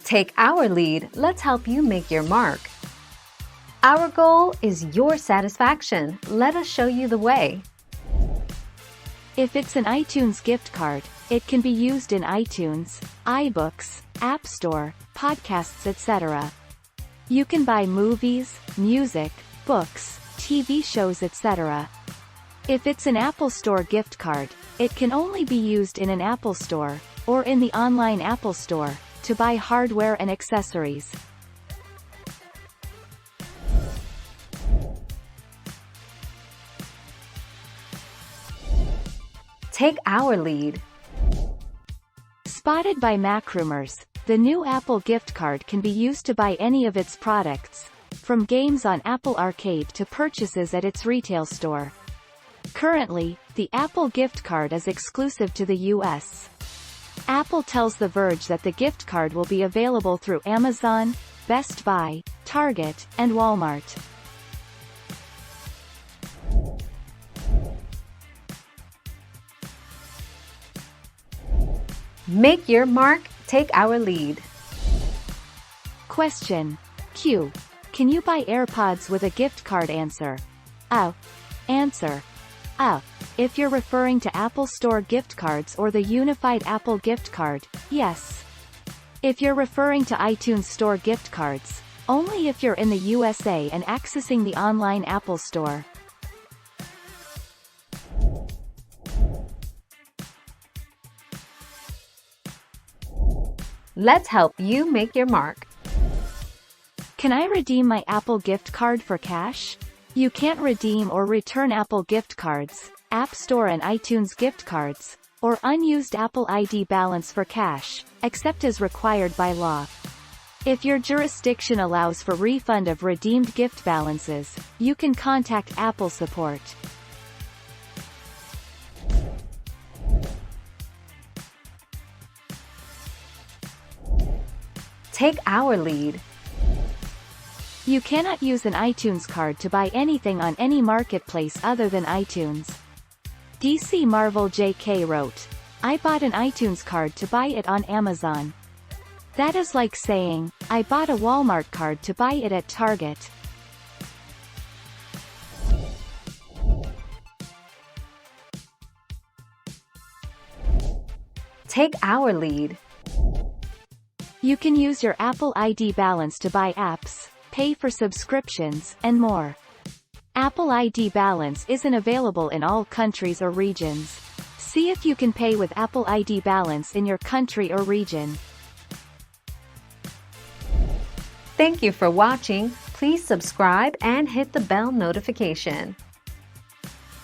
Take our lead, let's help you make your mark. Our goal is your satisfaction. Let us show you the way. If it's an iTunes gift card, it can be used in iTunes, iBooks, App Store, podcasts, etc. You can buy movies, music, books, TV shows, etc. If it's an Apple Store gift card, it can only be used in an Apple Store, or in the online Apple Store, to buy hardware and accessories. Take our lead. Spotted by Macrumors, the new Apple gift card can be used to buy any of its products, from games on Apple Arcade to purchases at its retail store. Currently, the Apple gift card is exclusive to the US. Apple tells The Verge that the gift card will be available through Amazon, Best Buy, Target, and Walmart. Make your mark, take our lead. Question. Q. Can you buy AirPods with a gift card? Answer. Answer. If you're referring to Apple Store gift cards or the Unified Apple gift card, yes. If you're referring to iTunes Store gift cards, only if you're in the USA and accessing the online Apple Store. Let's help you make your mark. Can I redeem my Apple gift card for cash? You can't redeem or return Apple gift cards, App Store and iTunes gift cards, or unused Apple ID balance for cash, except as required by law. If your jurisdiction allows for refund of redeemed gift balances, you can contact Apple support. Take our lead. You cannot use an iTunes card to buy anything on any marketplace other than iTunes. DC Marvel JK wrote, "I bought an iTunes card to buy it on Amazon. That is like saying, I bought a Walmart card to buy it at Target." Take our lead. You can use your Apple ID balance to buy apps, pay for subscriptions, and more. Apple ID balance isn't available in all countries or regions. See if you can pay with Apple ID balance in your country or region. Thank you for watching. Please subscribe and hit the bell notification.